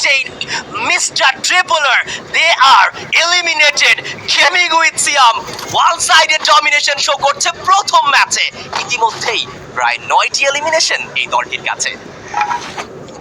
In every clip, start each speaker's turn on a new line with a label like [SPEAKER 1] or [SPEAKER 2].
[SPEAKER 1] Insane, Mr. Tripler, they are eliminated. Gaming with Siam one-sided domination show করছে প্রথম ম্যাচে। ইতিমধ্যেই প্রায় 9টি এলিমিনেশন এই দলটির কাছে।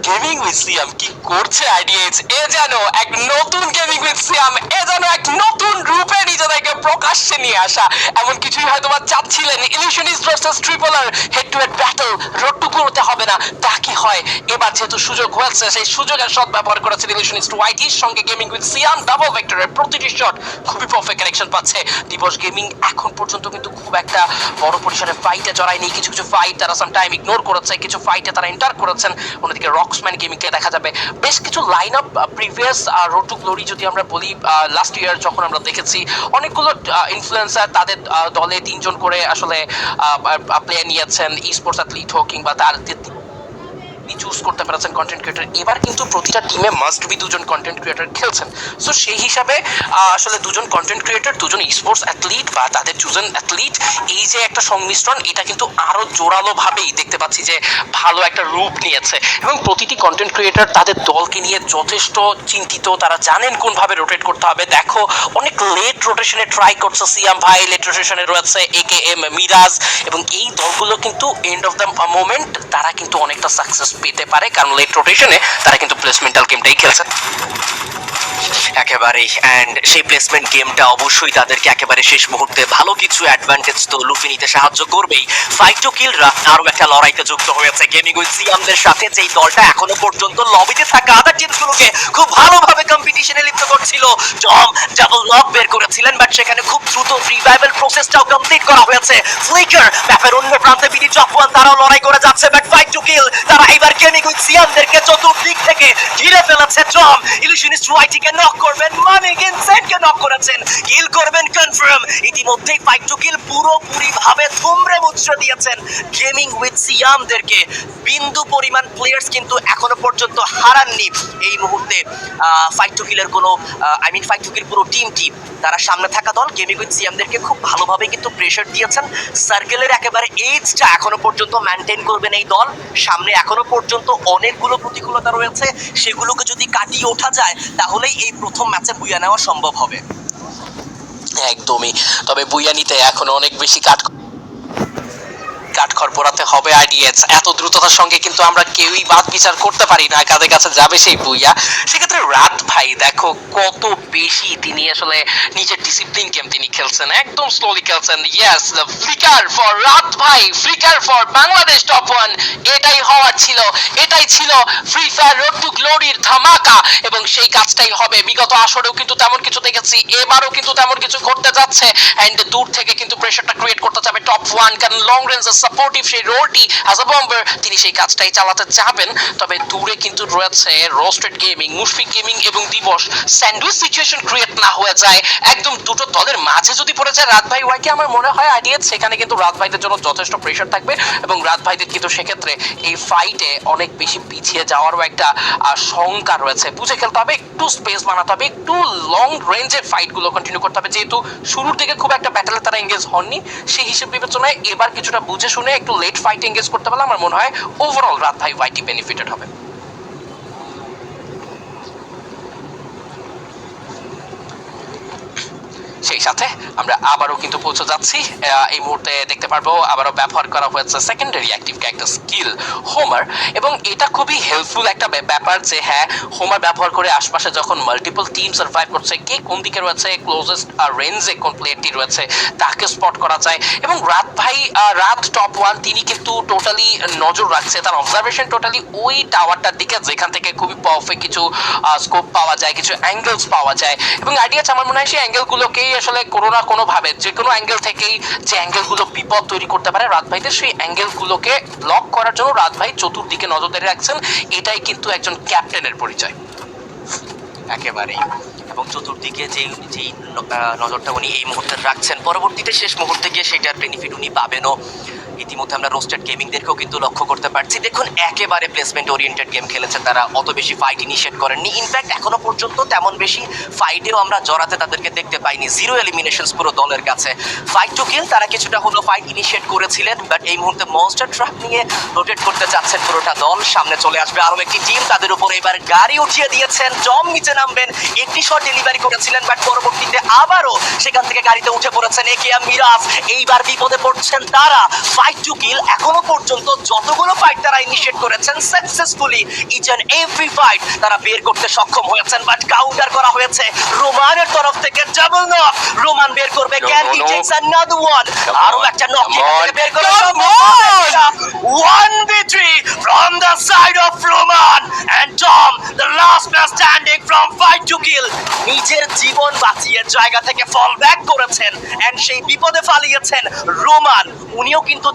[SPEAKER 2] গেমিং উইথ সিয়াম কি করছে আইডিএস, এ যেন এক নতুন গেমিং উইথ সিয়াম, এ যেন এক নতুন রূপে নিজেদেরকে প্রকাশ্যে নিয়ে আসা। এমন কিছুই হয়তো বা চাচ্ছিলেন illusionist versus tripler head to head battle, road to করতে হবে না, তা কি হয়। এবার যেহেতু সুযোগ হয়েছে, সেই সুযোগের সৎ ব্যবহার করেছে ইলিউশনিস্ট ওয়াইটির সঙ্গে গেমিং উইথ সিয়াম। ডাবল ভেক্টরের প্রতিটি শট খুবই পারফেক্ট কানেকশন পাচ্ছে। দিবস গেমিং এখন পর্যন্ত কিন্তু খুব একটা বড় পরিসরে ফাইটে জড়ায়নি। কিছু কিছু ফাইট তারা সাম টাইম ইগনোর করেছে, কিছু ফাইটে তারা এন্টার করেছেন। অন্যদিকে রক্সম্যান গেমিংকে দেখা যাবে বেশ কিছু line up previous road to Glory যদি আমরা বলি, লাস্ট ইয়ার যখন আমরা দেখেছি অনেকগুলো ইনফ্লুয়েন্সার তাদের দলে 3 জন করে আসলে প্লেয়ার নিয়েছেন, ই স্পোর্টস অ্যাথলিট হোক কিংবা তার চুজ করতে পেরেছেন কন্টেন্ট ক্রিয়েটর। এবার কিন্তু প্রতিটা টিমে মাস্ট বি 2 জন কন্টেন্ট ক্রিয়েটর খেলছেন। সো সেই হিসাবে আসলে 2 জন কন্টেন্ট ক্রিয়েটর, 2 জন স্পোর্টস অ্যাথলিট বা তাদের চুজেন অ্যাথলিট, এই যে একটা সংমিশ্রণ, এটা কিন্তু আরো জোরালো ভাবেই দেখতে পাচ্ছি যে ভালো একটা রূপ নিয়েছে। এবং প্রতিটি কন্টেন্ট ক্রিয়েটর তাদের দলকে নিয়ে যথেষ্ট চিন্তিত, তারা জানেন কোনভাবে রোটেট করতে হবে। দেখো অনেক লেট রোটেশনে ট্রাই করছে সিয়াম ভাই, লেট রোটেশনে রয়েছে একেএম, মিরাজ, এবং এই দলগুলো কিন্তু এন্ড অফ দ্য মোমেন্ট তারা কিন্তু অনেকটা সাকসেস পেতে পারে, কারণ লেট রোটেশনে তারা কিন্তু প্লেসমেন্টাল গেমটাই খেলছে
[SPEAKER 1] একেবারেই। অ্যান্ড সেই প্লেসমেন্ট গেমটা অবশ্যই তাদেরকে একেবারে শেষ মুহূর্তে ভালো কিছু অ্যাডভান্টেজ তো লুফে নিতে সাহায্য করবেই। ফাইট টু কিলরা আরো একটা লড়াইতে যুক্ত হয়েছে গেমিং উইথ সিয়ামদের সাথে, যেই দলটা এখনো পর্যন্ত লবিতে থাকা আদার টিমসগুলোকে খুব ভালোভাবে কম্পিটিশনে লিপ্ত করছিল। জম ডাবল নক বের করেছিলেন, বাট সেখানে খুব দ্রুত রিভাইভাল প্রসেসটাও কমপ্লিট করা হয়েছে। ফ্লিকার ম্যাপের অন্য প্রান্তে বিডি জফওয়ান তারাও লড়াই করে যাচ্ছে, বাট ফাইট টু কিল তারা এবার গেমিং উইথ সিয়ামদেরকে চতুর্দিক থেকে ঘিরে ফেলেছে। জম ইলিউশনিস্ট ওয়াইটিকে নক করবেন, মানিক ইনসেটকে নক করেছেন, কিল করবেন কনফার্ম। ইতিমধ্যেই ফাইট টু কিল পুরোপুরি ভাবে থুমড়ে মুচড়ে দিয়েছেন গেমিং উইথ সিয়ামদেরকে। বিন্দু পরিমাণ প্লেয়ার্স কিন্তু এখনো পর্যন্ত হারাননি এই মুহূর্তে ফাইট টু কিলের কোনো ফাইট টু কিল পুরো টিমটি। তারা সামনে থাকা দল গেমিং উইথ সিয়ামদেরকে খুব ভালোভাবে কিন্তু প্রেশার দিয়েছেন। সার্কেলের একেবারে এজটা এখনো পর্যন্ত মেনটেন করবেন এই দল। সামনে এখনো পর্যন্ত অনেকগুলো প্রতিকূলতা রয়েছে, সেগুলোকে যদি কাটিয়ে ওঠা যায় তাহলেই এই প্রথম ম্যাচে বুইয়া নেওয়া সম্ভব হবে।
[SPEAKER 2] একদমই। তবে বুইয়া নিতে এখন অনেক বেশি কাঠখড় পোড়াতে হবে আইডিএস। এত দ্রুততার সঙ্গে কিন্তু আমরা কেউই বাদ বিচার করতে পারি না কাদের কাছে যাবে সেই বুইয়া। সেক্ষেত্রে রাত ভাই দেখো কত বেশি তিনি আসলে নিজের ডিসিপ্লিন গেম তিনি খেলছেন, একদম স্লোলি খেলছেন। ইয়েস, ফ্লিকার ফর রাত ভাই, ফ্লিকার ফর বাংলাদেশ টপ 1, এটাই হওয়ার ছিল, এটাই ছিল ফ্রি ফায়ার রোড টু গ্লোরির ধামাকা, এবং সেই কাজটাই হবে। বিগত আসরেও কিন্তু তেমন কিছু দেখেছি, এবারও কিন্তু তেমন কিছু ঘটতে যাচ্ছে। এন্ড দূর থেকে কিন্তু প্রেশারটা ক্রিয়েট করতে যাবে টপ 1, কারণ লং রেঞ্জের সাপোর্টিভ সেই রোলটি অ্যাজ আ বম্বার তিনি সেই কাজটাই চালাতে যাবেন। তবে দূরে কিন্তু রয়েছে রোস্টেড গেমিং, মুশফিক গেমিং এবং দিবস। স্যান্ডউইচ সিচুয়েশন ক্রিয়েট না হয়ে যায়, একদম দুটো দলের মাঝে যদি পড়ে যায় রাত ভাই ওয়াইকে, আমার মনে হয় আইডিয়া সেখানে কিন্তু রাত ভাইদের জন্য যথেষ্ট প্রেশার থাকবে, এবং রাত ভাইদের কিন্তু সেক্ষেত্রে এই ফাইটে অনেক বেশি পিছিয়ে যাওয়ারও একটা শঙ্কা রয়েছে। বুঝে খেলতে হবে, একটু স্পেস বানাতে হবে, একটু লং রেঞ্জের ফাইটগুলো কন্টিনিউ করতে হবে। যেহেতু শুরুর দিকে খুব একটা ব্যাটেলে তারা এঙ্গেজ হননি, সেই হিসেব বিবেচনায় এবার কিছুটা বুঝে শুনে একটু লেট ফাইট এঙ্গেজ করতে পারলে আমার মনে হয় ওভারঅল রাত ভাই ওয়াইটি বেনিফিটেড হবে। সেই সাথে আমরা আবারও কিন্তু পৌঁছে যাচ্ছি। এই মুহূর্তে দেখতে পারবো আবারও ব্যবহার করা হয়েছে secondary active character skill Homer, এবং এটা খুবই হেল্পফুল একটা ব্যাপার যে হ্যাঁ, হোমার ব্যবহার করে আশপাশে যখন মাল্টিপল টিম সার্ভাইভ করছে, কে কোন দিকে রয়েছে, ক্লোজেস্ট রেঞ্জে কোন প্লেয়ারটি রয়েছে তাকে স্পট করা যায়। এবং রাত ভাই, রাত টপ 1 তিনি কিন্তু টোটালি নজর রাখছে, তার অবজারভেশন টোটালি ওই টাওয়ারটার দিকে যেখান থেকে খুবই পারফেক্ট কিছু স্কোপ পাওয়া যায়, কিছু অ্যাঙ্গেলস পাওয়া যায়। এবং আইডিয়া আমার মনে হয় সেই অ্যাঙ্গেলগুলোকেই আসলে কোনো না কোনো ভাবে যে কোনো অ্যাঙ্গেল থেকেই যে অ্যাঙ্গেলগুলো বিপদ তৈরি করতে পারে রাত ভাইদের, সেই অ্যাঙ্গেলগুলোকে ব্লক করার জন্য রাত ভাই চতুর্দিকে নজরদারি রাখছেন। এটাই কিন্তু একজন ক্যাপ্টেনের পরিচয়
[SPEAKER 1] একেবারেই। এবং চতুর্দিকে যেই নজরটা উনি এই মুহূর্তে রাখছেন, পরবর্তীতে শেষ মুহূর্তে গিয়ে সেটার বেনিফিট উনি পাবেনও। ইতিমধ্যে আমরা রোস্টেড গেমিংদেরকেও কিন্তু লক্ষ্য করতে পারছি। দেখুন একেবারে প্লেসমেন্ট ওরিয়েন্টেড গেম খেলেছে তারা, অত বেশি ফাইট ইনিশিয়েট করেননি। ইনফ্যাক্ট এখনো পর্যন্ত তেমন বেশি ফাইটেও আমরা জড়াতে তাদেরকে দেখতে পাইনি। 0 এলিমিনেশনস পুরো দলের কাছে। ফাইট টু কিল তারা কিছুটা হলো ফাইট ইনিশিয়েট করেছিলেন, বাট এই মুহূর্তে মনস্টার ট্রাক নিয়ে রোটেট করতে যাচ্ছেন পুরোটা দল। সামনে চলে আসবে আরো একটি টিম, তাদের উপর এবার গাড়ি উঠিয়ে দিয়েছেন। টম নিচে নামবেন, একটি শট ডেলিভারি করেছিলেন, বাট পরবর্তীতে আবারও সেখান থেকে গাড়িতে উঠে পড়েছেন একেএম মিরাজ। এইবার বিপদে পড়ছেন তারা। ফাইট টু কিল এখনো পর্যন্ত যতগুলো ফাইট তারা ইনিশিয়েট করেছেন successfully each and every fight তারা বের করতে সক্ষম হয়েছেন, বাট কাউন্টার করা হয়েছে রোমানের তরফ থেকে। ডাবল নক, রোমান বের করবে, can he tax another one. আরো একটা নক বের করে one victory from the side of Roman and Tom, the last man standing from fight to kill. নিজের জীবন বাঁচিয়ে জায়গা থেকে ফল ব্যাক করেছেন এন্ড সেই বিপদে ফালিয়েছেন রোমান। উনিও কিন্তু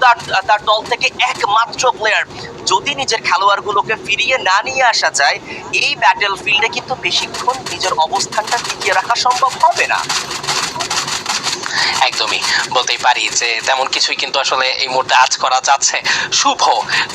[SPEAKER 1] তার দল থেকে একমাত্র প্লেয়ার। যদি নিজের খেলোয়াড়গুলোকে ফিরিয়ে না নিয়ে আসা যায়, এই ব্যাটেল ফিল্ডে কিন্তু বেশিক্ষণ নিজের অবস্থানটা টিকিয়ে রাখা সম্ভব হবে না।
[SPEAKER 2] একদমই বলতেই পারি যে তেমন কিছুই কিন্তু আসলে এই মুহূর্তে আজ করা যাচ্ছে। শুভ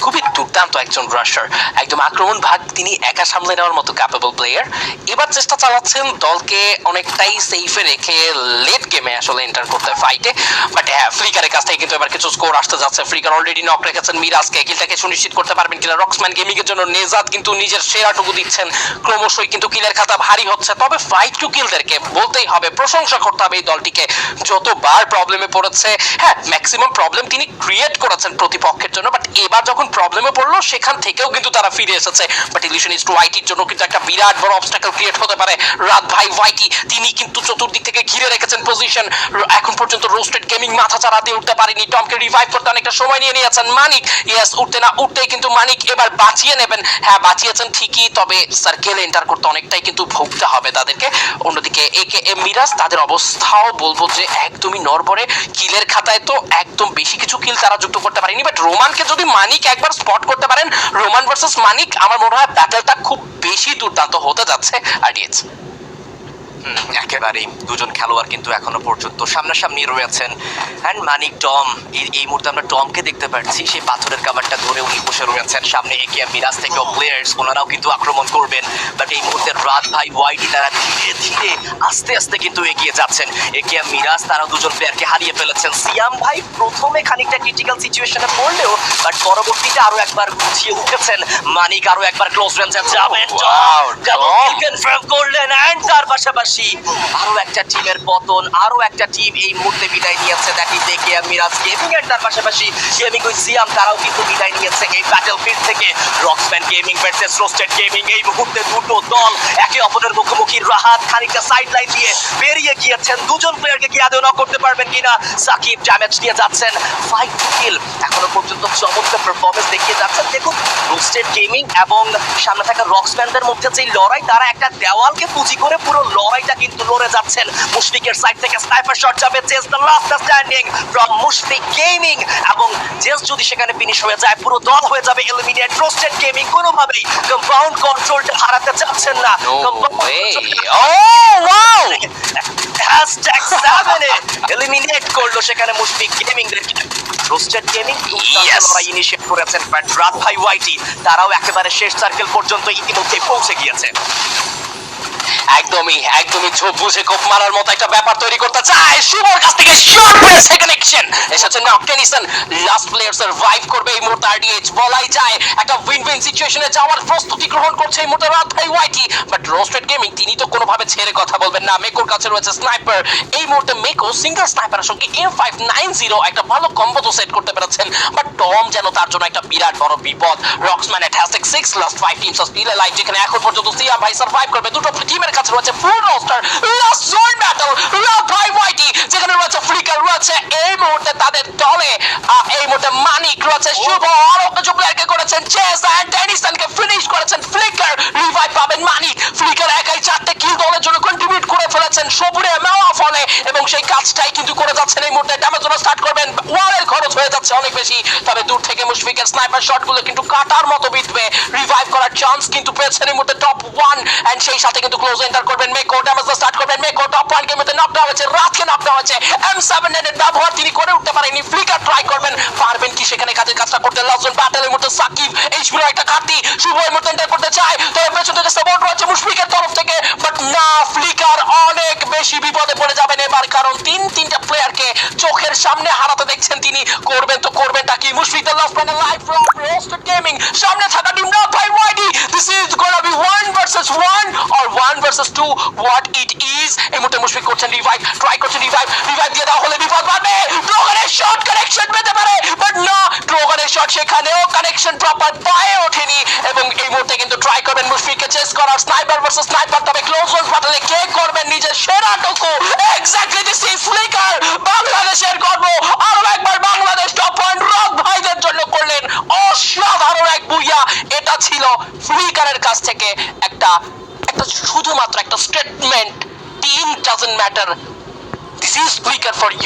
[SPEAKER 2] খুবই দুর্দান্ত একজন রাশার, একদম আক্রমণ ভাগ তিনি একা সামলে নেওয়ার মতো ক্যাপেবল প্লেয়ার। এবার চেষ্টা চালাচ্ছেন দলকে অনেকটাই সেফে রেখে লেট গেমে আসলে এন্টার করতে ফাইটে। বাট হ্যাঁ, ফ্লিকারের কাছ থেকে কিন্তু এবার কিছু স্কোর আসতে যাচ্ছে। ফ্লিকার অলরেডি নক রেখেছেন মিরাজকে, কিলটাকে সুনিশ্চিত করতে পারবেন কিনা রক্সম্যান গেমিং এর জন্য। নেজাদ কিন্তু নিজের সেরাটুকু দিচ্ছেন, ক্রমশই কিন্তু কিলের খাতা ভারী হচ্ছে। তবে ফাইট টু কিলদেরকে বলতেই হবে, প্রশংসা করতে হবে এই দলটিকে। যতবার প্রবলেমে পড়েছে, হ্যাঁ ম্যাক্সিমাম প্রবলেম তিনি ক্রিয়েট করেছেন প্রতিপক্ষের জন্য, বাট এবার যখন প্রবলেমে পড়লো সেখান থেকেও কিন্তু তারা ফিরে এসেছে। বাট ইলিউশন ইজ টু ওয়াইটির জন্য কিন্তু একটা বিরাট বড় অবস্টাকল ক্রিয়েট হতে পারে। রাত ভাই ওয়াইটি তিনি কিন্তু চতুর্দিক থেকে ঘিরে রেখেছেন পজিশন। এখন পর্যন্ত রোস্টেড গেমিং মাথা চাড়া দিয়ে উঠতে পারেনি। টমকে রিভাইভ করতে অনেকটা সময় নিয়ে নিয়েছেন মানিক। ইয়েস, উঠতে না উঠতেই কিন্তু মানিক এবার বাঁচিয়ে নেবেন। হ্যাঁ বাঁচিয়েছেন ঠিকই, তবে সার্কেলে এন্টার করতে অনেকটাই কিন্তু ভুগতে হবে তাদেরকে। অন্যদিকে একেএম মিরাজ, তাদের অবস্থাও বলবো যে একদমই নড়বড়ে। কিলের খাতায় তো একদম বেশি কিছু কিল তারা যুক্ত করতে পারেনি, বাট রোমানকে যদি মানিক একবার স্পট করতে পারেন, রোমান ভার্সেস মানিক, আমার মনে হয় ব্যাটেলটা খুব বেশি দুর্দান্ত হতে যাচ্ছে আরডিএক্স।
[SPEAKER 1] একেবারেই দুজন খেলোয়াড় কিন্তু এখনো পর্যন্ত সামনাসামনি রয়েছেন। অ্যান্ড মানিক টম, এই মুহূর্তে আমরা টমকে দেখতে পাচ্ছি, সেই পাথরের কামারটা ধরে উনি বসে রয়েছেন। সামনে একেএম মিরাজ থেকেও প্লেয়ার্স, ওনারাও কিন্তু আক্রমণ করবেন। বাট এই মুহূর্তে রাত ভাই ওয়াইডি তারা ধীরে ধীরে আস্তে আস্তে কিন্তু এগিয়ে যাচ্ছেন। একেএম মিরাজ তারাও দুজন প্লেয়ারকে হারিয়ে ফেলেছেন। সিয়াম ভাই প্রথমে খানিকটা ক্রিটিক্যাল সিচুয়েশনে পড়লেও বাট পরবর্তীতে আরো একবার গুছিয়ে উঠেছেন। মানিক আরো একবার ক্লোজ রেঞ্জে যাবেন, কনফার্ম করলেন। অ্যান্ড তার পাশাপাশি আরো একটা টিমের পতন, আরো একটা টিম এই মুহূর্তে বিদায় নিয়েছে, that is AKM Miraj gaming. এর তার পাশাপাশি গেমিং উইথ সিয়াম তারাও কিন্তু বিদায় নিয়েছে এই ব্যাটলফিল্ড থেকে। রক্সম্যান গেমিং ভার্সেস রোস্টেড গেমিং, এই মুহূর্তে দুটো দল একে অপরের মুখোমুখি। রাহাত খানিকটা সাইড লাইন দিয়ে বেরিয়ে গিয়েছেন, দুজন প্লেয়ারকে কি আদৌ নক করতে পারবেন কিনা। সাকিব ড্যামেজ দিয়ে যাচ্ছেন। ফাইট টু কিল এখনো পর্যন্ত চমৎকার পারফরম্যান্স দেখিয়ে যাচ্ছেন। দেখুন রোস্টেড গেমিং এবং সামনে থাকা রক্সম্যানদের মধ্যে যে লড়াই, তারা একটা দেওয়ালকে পুঁজি করে পুরো লড়াইটা কিন্তু লড়ে যাচ্ছেন। মুশফিকের সাইড থেকে স্নাইপার শট যাবে, Chase the last standing from Mushfiq gaming, এবং চেস যদি সেখানে ফিনিশ হয়ে যায় পুরো দল হয়ে যাবে এলিমিনেট। রোস্টেড গেমিং কোনোভাবেই কম্পাউন্ড কন্ট্রোলটা হারাতে চাচ্ছেন না। এলিমিনেট করলো সেখানে মুশফিক গেমিং। রোস্টেড গেমিং লড়াই ইনিশিয়েট করেছেন, বাট রাত ভাই ওয়াইটি তারাও একেবারে শেষ সার্কেল পর্যন্ত ইতিমধ্যে পৌঁছে গিয়েছে।
[SPEAKER 2] একদমই ঝোপ বুঝে কোপ মারার মতো একটা ব্যাপার তৈরি করতে চায়। শুভর কাছ থেকে শর্ট প্রেস কানেকশন এসেছে। নাও টেনিসন লাস্ট প্লেয়ার সার্ভাইভ করবে এই মুহূর্তে। আরডিএইচ বলাই যায় একটা উইন উইন সিচুয়েশনে যাওয়ার প্রস্তুতি গ্রহণ করছে এই মুহূর্তে রাত ভাই ওয়াইটি। বাট রোস্টেড গেমিং তিনি তো কোনোভাবে ছেড়ে কথা বলবেন না। মেকোর কাছে রয়েছে স্নাইপার। এই মুহূর্তে মেকো সিঙ্গেল স্নাইপারের সঙ্গে M590 একটা ভালো কম্বো তো সেট করতে পেরেছেন, বাট টম যেন তার জন্য একটা বিরাট বড় বিপদ। Roxman at hashtag 6 last 5 teams of still live, যেখানে এখন পর্যন্ত সিয়াম ভাই সার্ভাইভ করবে। দুটো টিমের কাছে রয়েছে ফুল রোস্টার। লাস্ট জোন ব্যাটল রাত ভাই ওয়াইটি, যেখানে রয়েছে ফ্লিকার রয়েছে এই মুহূর্তে তাদের দলে। এই মুহূর্তে মানিক রয়েছে, শুভ আরো কিছু প্লেয়ারকে করেছেন চেস এন্ড ডেনিসনকে ফিনিশ করেছেন। ফ্লিকার রিভাইভ পাবেন মানিক। ফ্লিকার একাই 4টে কিল দলের জন্য কন্ট্রিবিউট করে ফেলেছেন সবুরে মেওয়া ফলে, এবং সেই কাজটাই কিন্তু করে যাচ্ছেন এই মুহূর্তে। ড্যামেজ জন্য স্টার্ট করবেন, ওয়ালের খরচ হয়ে যাচ্ছে হচ্ছে অনেক বেশি, তবে দূর থেকে মুশফিকের স্নাইপার শটগুলো কিন্তু কাটার মতো বিঁধবে। রিভাইভ করার চান্স কিন্তু পেয়েছেন এই মুহূর্তে টপ 1, এন্ড সেই সাথে কিন্তু ক্লোজ এন্টার করবেন মেকো, ড্যামেজ স্টার্ট করবেন মেকো। টপ 1 কে মধ্যে নকডাউন হয়েছে, রাতকে নকডাউন হয়েছে। M7 এর ব্যবহার তিনি করে উঠতে পারেননি, ফ্লিকার ট্রাই করবেন, পারবেন কি সেখানে কাজের কাজটা করতে? লজন ব্যাটেলের মধ্যে সাকিব এইচপির একটা ঘাটতি, শুভ এই মুহূর্তে এন্টার করতে চায়, তবে পেছন থেকে সাপোর্ট রয়েছে মুশফিকের তরফ থেকে, বাট না, ফ্লিকার অনেক বেশি বিপদে পড়ে যাবেন এবার, কারণ তিনটা প্লেয়ারকে চোখের সামনে হারাতে দেখছেন তিনি। করবেন তো করবেনটা কি? Mushfiq the last player live from roasted gaming, সামনে থাকা team not by YD, this is gonna be 1 versus 1 or 1 versus 2, what it is. এই মুহূর্তে মুশফিক করছেন রিভাইভ, ট্রাই করছেন রিভাইভ দিয়ে দেওয়া হলে বিপদ বাড়বে, ড্রোগানের শট কানেকশন পেতে পারে, বাট না, ড্রোগানের শট সেখানেও কানেকশন প্রপার পায়ে ওঠেনি, এবং এই মুহূর্তে কিন্তু ট্রাই করবেন মুশফিককে চেস করার, স্নাইপার ভার্সেস স্নাইপার, তবে ক্লোজ রেঞ্জ ব্যাটলে কে করবেন নিজের সেরাটুকু? এক্স্যাক্টলি দিস ইজ ফ্লিকার, বাংলাদেশের গর্ব। আরো একবার বাংলাদেশ টপ পয়েন্ট রক ভাইদের জন্য করলেন অসাধারণ এক বুইয়া। এটা ছিল ফ্লিকারের কাছ থেকে একটা শুধুমাত্র একটা statement, team doesn't matter, this is flicker for you.